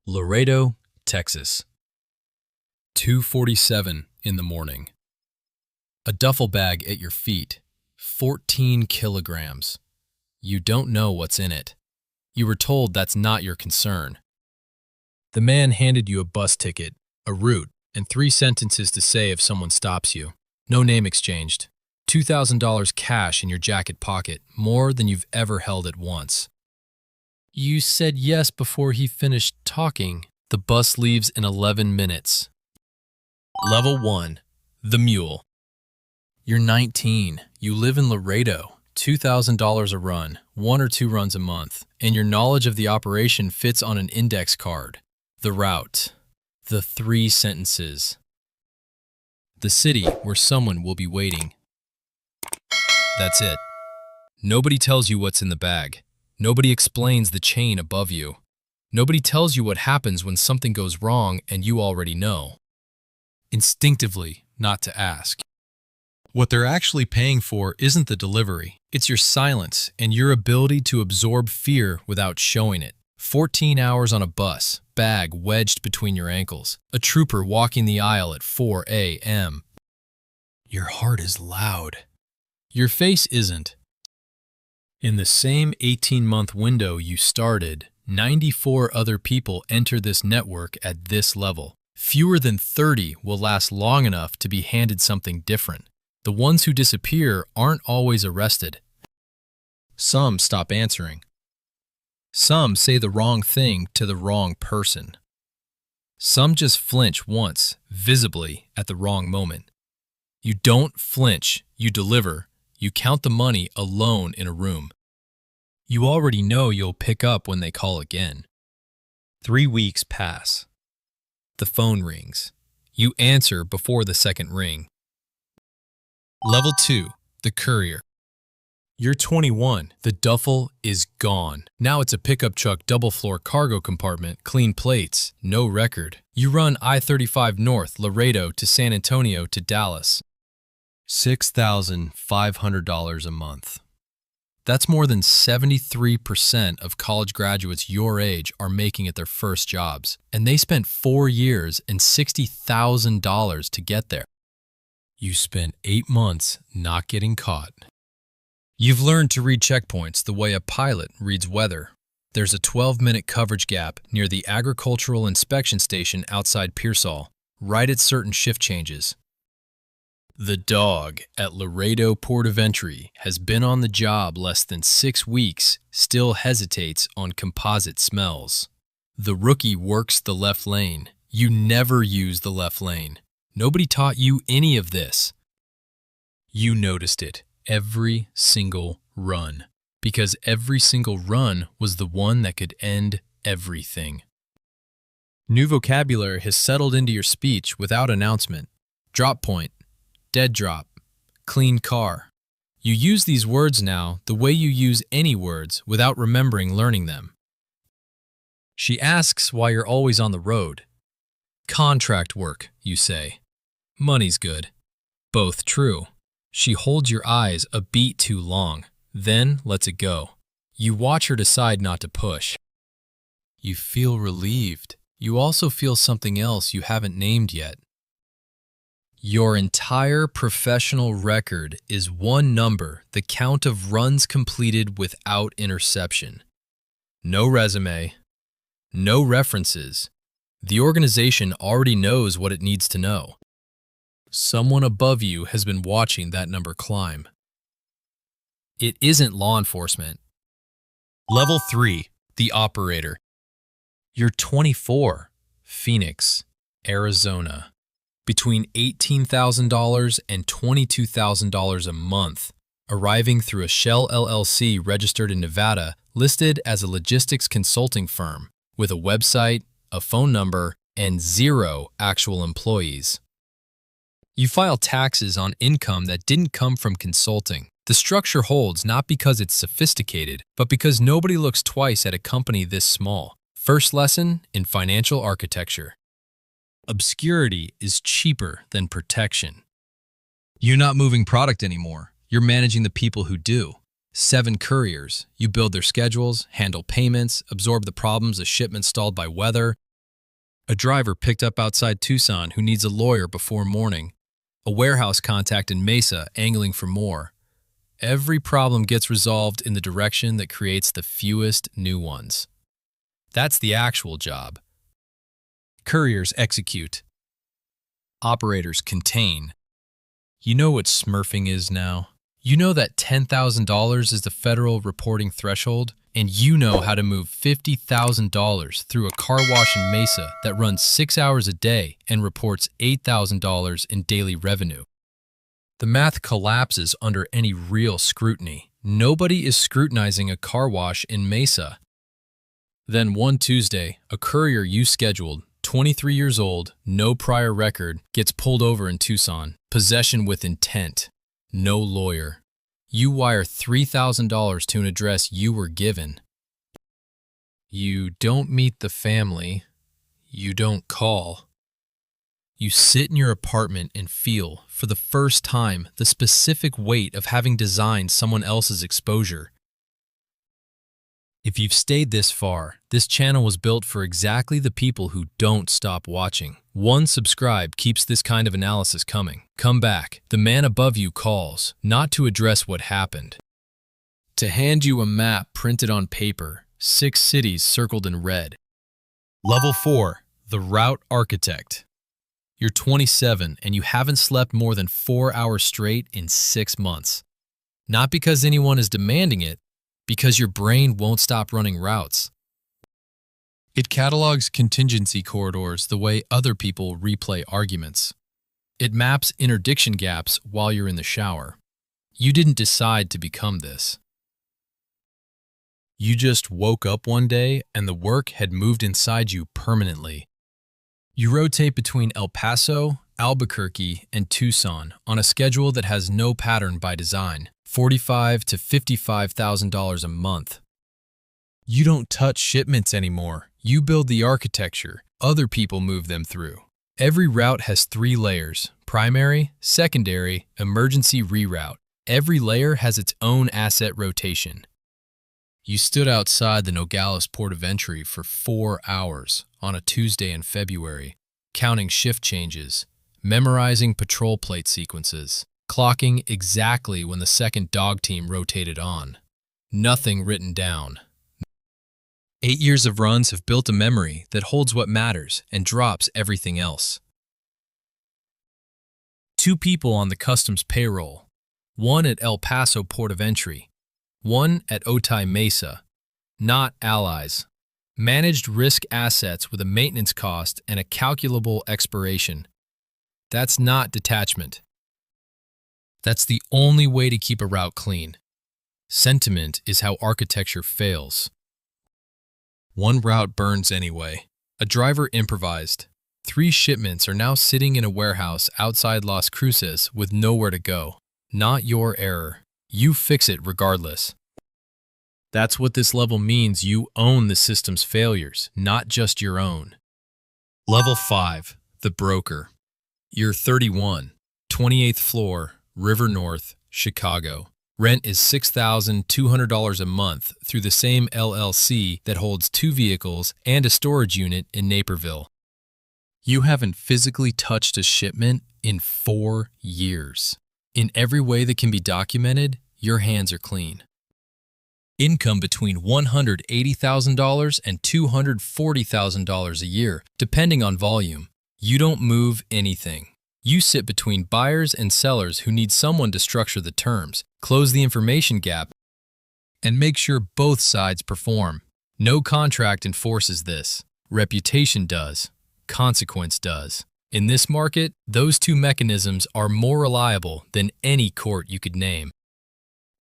Laredo, Texas. 2:47 in the morning. A duffel bag at your feet, 14 kilograms. You don't know what's in it. You were told that's not your concern. The man handed you a bus ticket, a route, and 3 sentences to say if someone stops you. No name exchanged. $2,000 cash in your jacket pocket, more than you've ever held at once. You said yes before he finished talking. The bus leaves in 11 minutes. Level 1. The Mule. You're 19. You live in Laredo. $2,000 a run, 1 or 2 runs a month, and your knowledge of the operation fits on an index card. The route. The 3 sentences. The city where someone will be waiting. That's it. Nobody tells you what's in the bag. Nobody explains the chain above you. Nobody tells you what happens when something goes wrong and you already know. Instinctively, not to ask. What they're actually paying for isn't the delivery. It's your silence and your ability to absorb fear without showing it. 14 hours on a bus, bag wedged between your ankles. A trooper walking the aisle at 4 a.m. Your heart is loud. Your face isn't. In the same 18-month window you started, 94 other people enter this network at this level. Fewer than 30 will last long enough to be handed something different. The ones who disappear aren't always arrested. Some stop answering. Some say the wrong thing to the wrong person. Some just flinch once, visibly, at the wrong moment. You don't flinch, you deliver. You count the money alone in a room. You already know you'll pick up when they call again. 3 weeks pass. The phone rings. You answer before the second ring. Level 2. The Courier. You're 21. The duffel is gone. Now it's a pickup truck double-floor cargo compartment, clean plates, no record. You run I-35 North, Laredo to San Antonio to Dallas. $6,500 a month. That's more than 73% of college graduates your age are making at their first jobs, and they spent 4 years and $60,000 to get there. You spent 8 months not getting caught. You've learned to read checkpoints the way a pilot reads weather. There's a 12-minute coverage gap near the agricultural inspection station outside Pearsall, right at certain shift changes. The dog at Laredo Port of Entry has been on the job less than 6 weeks, still hesitates on composite smells. The rookie works the left lane. You never use the left lane. Nobody taught you any of this. You noticed it every single run, because every single run was the one that could end everything. New vocabulary has settled into your speech without announcement. Drop point. Dead drop, clean car. You use these words now the way you use any words without remembering learning them. She asks why you're always on the road. Contract work, you say. Money's good. Both true. She holds your eyes a beat too long, then lets it go. You watch her decide not to push. You feel relieved. You also feel something else you haven't named yet. Your entire professional record is one number, the count of runs completed without interception. No resume, no references. The organization already knows what it needs to know. Someone above you has been watching that number climb. It isn't law enforcement. Level 3. The Operator. You're 24. Phoenix, Arizona. Between $18,000 and $22,000 a month, arriving through a Shell LLC registered in Nevada, listed as a logistics consulting firm, with a website, a phone number, and 0 actual employees. You file taxes on income that didn't come from consulting. The structure holds not because it's sophisticated, but because nobody looks twice at a company this small. First lesson in financial architecture. Obscurity is cheaper than protection. You're not moving product anymore. You're managing the people who do. 7 couriers. You build their schedules, handle payments, absorb the problems of shipments stalled by weather, A driver picked up outside Tucson who needs a lawyer before morning. A warehouse contact in Mesa angling for more. Every problem gets resolved in the direction that creates the fewest new ones. That's the actual job. Couriers execute. Operators contain. You know what smurfing is now? You know that $10,000 is the federal reporting threshold, and you know how to move $50,000 through a car wash in Mesa that runs 6 hours a day and reports $8,000 in daily revenue. The math collapses under any real scrutiny. Nobody is scrutinizing a car wash in Mesa. Then one Tuesday, a courier you scheduled, 23 years old, no prior record, gets pulled over in Tucson. Possession with intent. No lawyer. You wire $3,000 to an address you were given. You don't meet the family. You don't call. You sit in your apartment and feel, for the first time, the specific weight of having designed someone else's exposure. If you've stayed this far, this channel was built for exactly the people who don't stop watching. One subscribe keeps this kind of analysis coming. Come back. The man above you calls, not to address what happened, to hand you a map printed on paper, 6 cities circled in red. Level 4, the route architect. You're 27 and you haven't slept more than 4 hours straight in 6 months. Not because anyone is demanding it, because your brain won't stop running routes. It catalogs contingency corridors the way other people replay arguments. It maps interdiction gaps while you're in the shower. You didn't decide to become this. You just woke up one day and the work had moved inside you permanently. You rotate between El Paso, Albuquerque, and Tucson on a schedule that has no pattern by design. $45,000 to $55,000 a month. You don't touch shipments anymore. You build the architecture. Other people move them through. Every route has 3 layers: primary, secondary, emergency reroute. Every layer has its own asset rotation. You stood outside the Nogales port of entry for 4 hours on a Tuesday in February, counting shift changes, memorizing patrol plate sequences, clocking exactly when the second dog team rotated on. Nothing written down. 8 years of runs have built a memory that holds what matters and drops everything else. 2 people on the customs payroll, one at El Paso port of entry, one at Otay Mesa, not allies. Managed risk assets with a maintenance cost and a calculable expiration. That's not detachment. That's the only way to keep a route clean. Sentiment is how architecture fails. One route burns anyway. A driver improvised. 3 shipments are now sitting in a warehouse outside Las Cruces with nowhere to go. Not your error. You fix it regardless. That's what this level means. You own the system's failures, not just your own. Level 5, the broker. You're 31, 28th floor, River North, Chicago. Rent is $6,200 a month through the same LLC that holds 2 vehicles and a storage unit in Naperville. You haven't physically touched a shipment in 4 years. In every way that can be documented, your hands are clean. Income between $180,000 and $240,000 a year, depending on volume. You don't move anything. You sit between buyers and sellers who need someone to structure the terms, close the information gap, and make sure both sides perform. No contract enforces this. Reputation does. Consequence does. In this market, those 2 mechanisms are more reliable than any court you could name.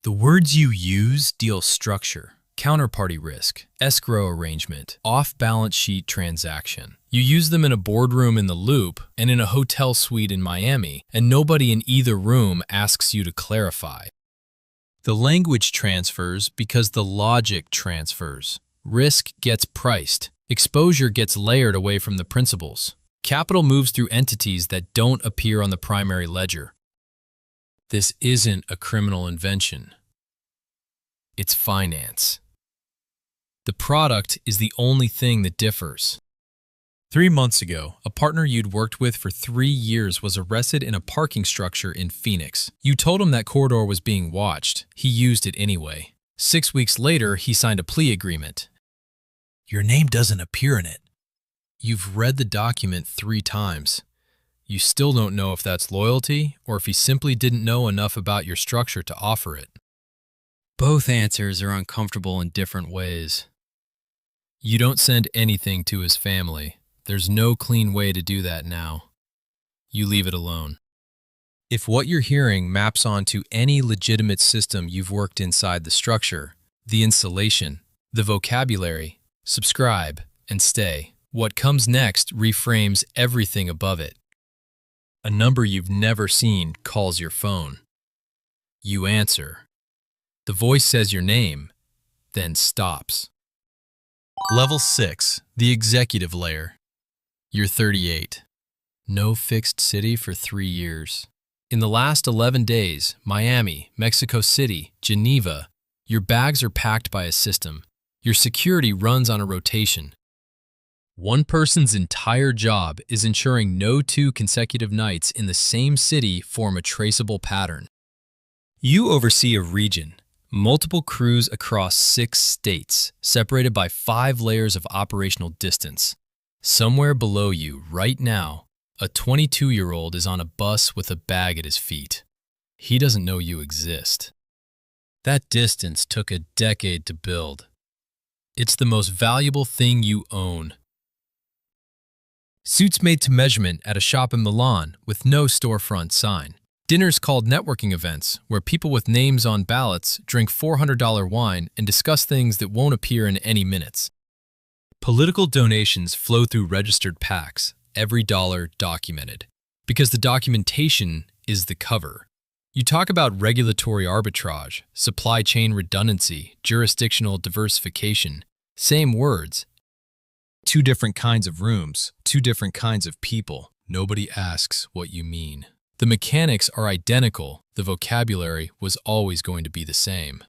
The words you use deal structure, counterparty risk, escrow arrangement, off-balance sheet transaction. You use them in a boardroom in the Loop and in a hotel suite in Miami, and nobody in either room asks you to clarify. The language transfers because the logic transfers. Risk gets priced. Exposure gets layered away from the principals. Capital moves through entities that don't appear on the primary ledger. This isn't a criminal invention. It's finance. The product is the only thing that differs. 3 months ago, a partner you'd worked with for 3 years was arrested in a parking structure in Phoenix. You told him that corridor was being watched. He used it anyway. 6 weeks later, he signed a plea agreement. Your name doesn't appear in it. You've read the document 3 times. You still don't know if that's loyalty or if he simply didn't know enough about your structure to offer it. Both answers are uncomfortable in different ways. You don't send anything to his family. There's no clean way to do that now. You leave it alone. If what you're hearing maps onto any legitimate system you've worked inside the structure, the installation, the vocabulary, subscribe and stay. What comes next reframes everything above it. A number you've never seen calls your phone. You answer. The voice says your name, then stops. Level 6, the executive layer. You're 38. No fixed city for 3 years. In the last 11 days, Miami, Mexico City, Geneva, your bags are packed by a system. Your security runs on a rotation. One person's entire job is ensuring no 2 consecutive nights in the same city form a traceable pattern. You oversee a region, multiple crews across 6 states, separated by 5 layers of operational distance. Somewhere below you, right now, a 22-year-old is on a bus with a bag at his feet. He doesn't know you exist. That distance took a decade to build. It's the most valuable thing you own. Suits made to measurement at a shop in Milan with no storefront sign. Dinners called networking events, where people with names on ballots drink $400 wine and discuss things that won't appear in any minutes. Political donations flow through registered PACs, every dollar documented, because the documentation is the cover. You talk about regulatory arbitrage, supply chain redundancy, jurisdictional diversification. Same words. 2 different kinds of rooms, 2 different kinds of people. Nobody asks what you mean. The mechanics are identical. The vocabulary was always going to be the same.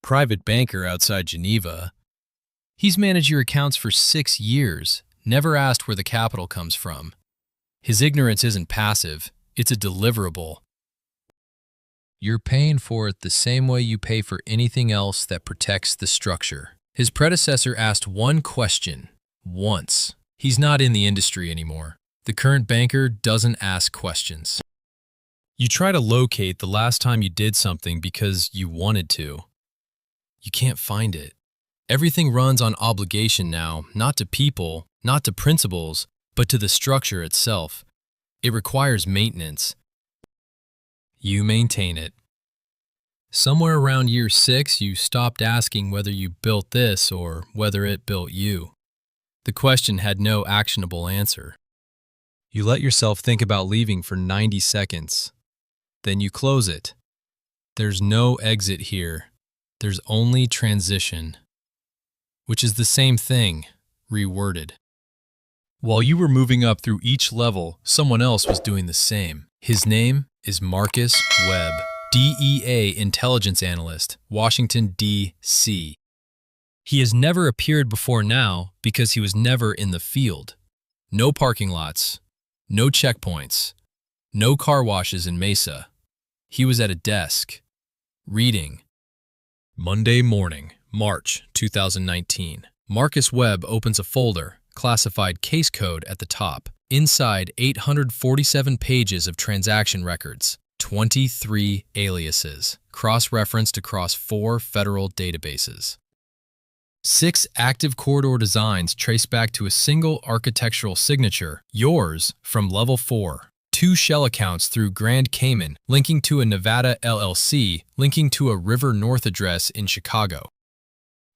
Private banker outside Geneva. He's managed your accounts for 6 years, never asked where the capital comes from. His ignorance isn't passive, it's a deliverable. You're paying for it the same way you pay for anything else that protects the structure. His predecessor asked one question, once. He's not in the industry anymore. The current banker doesn't ask questions. You try to locate the last time you did something because you wanted to. You can't find it. Everything runs on obligation now, not to people, not to principles, but to the structure itself. It requires maintenance. You maintain it. Somewhere around year 6, you stopped asking whether you built this or whether it built you. The question had no actionable answer. You let yourself think about leaving for 90 seconds. Then you close it. There's no exit here. There's only transition. Which is the same thing, reworded. While you were moving up through each level, someone else was doing the same. His name is Marcus Webb, DEA Intelligence Analyst, Washington, D.C. He has never appeared before now because he was never in the field. No parking lots, no checkpoints, no car washes in Mesa. He was at a desk, reading. Monday morning, March 2019. Marcus Webb opens a folder, classified case code at the top. Inside, 847 pages of transaction records, 23 aliases, cross-referenced across 4 federal databases. 6 active corridor designs trace back to a single architectural signature, yours, from level 4. 2 shell accounts through Grand Cayman, linking to a Nevada LLC, linking to a River North address in Chicago.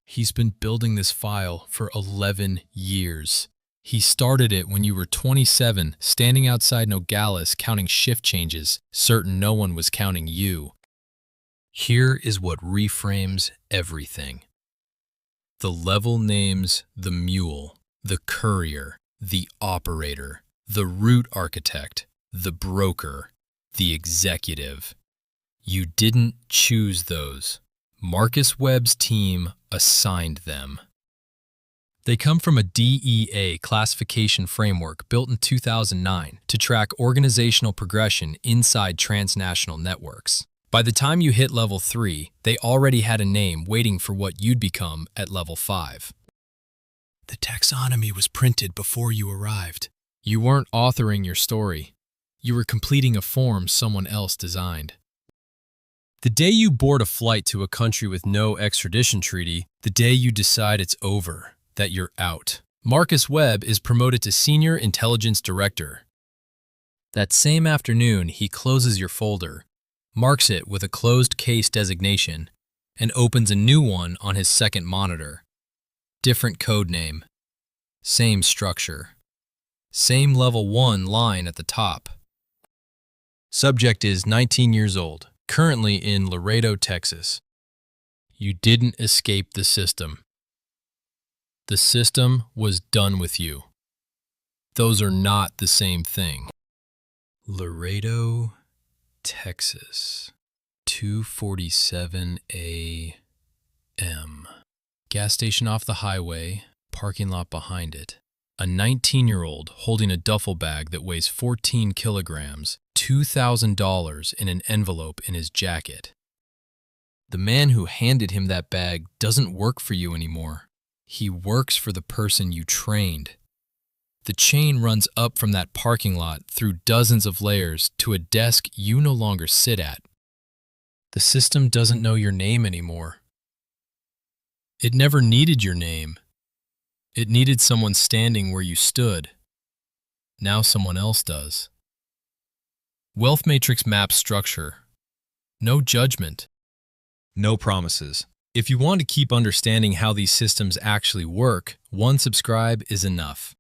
He's been building this file for 11 years. He started it when you were 27, standing outside Nogales counting shift changes, certain no one was counting you. Here is what reframes everything. The level names the mule, the courier, the operator, the route architect, the broker, the executive. You didn't choose those. Marcus Webb's team assigned them. They come from a DEA classification framework built in 2009 to track organizational progression inside transnational networks. By the time you hit level 3, they already had a name waiting for what you'd become at level 5. The taxonomy was printed before you arrived. You weren't authoring your story. You were completing a form someone else designed. The day you board a flight to a country with no extradition treaty, the day you decide it's over, that you're out. Marcus Webb is promoted to Senior Intelligence Director. That same afternoon, he closes your folder, marks it with a closed case designation, and opens a new one on his second monitor. Different code name. Same structure. Same level 1 line at the top. Subject is 19 years old, currently in Laredo, Texas. You didn't escape the system. The system was done with you. Those are not the same thing. Laredo, Texas, 2:47 a.m. Gas station off the highway, parking lot behind it. A 19-year-old holding a duffel bag that weighs 14 kilograms, $2,000 in an envelope in his jacket. The man who handed him that bag doesn't work for you anymore. He works for the person you trained. The chain runs up from that parking lot through dozens of layers to a desk you no longer sit at. The system doesn't know your name anymore. It never needed your name. It needed someone standing where you stood. Now someone else does. Wealth Matrix maps structure. No judgment. No promises. If you want to keep understanding how these systems actually work, one subscribe is enough.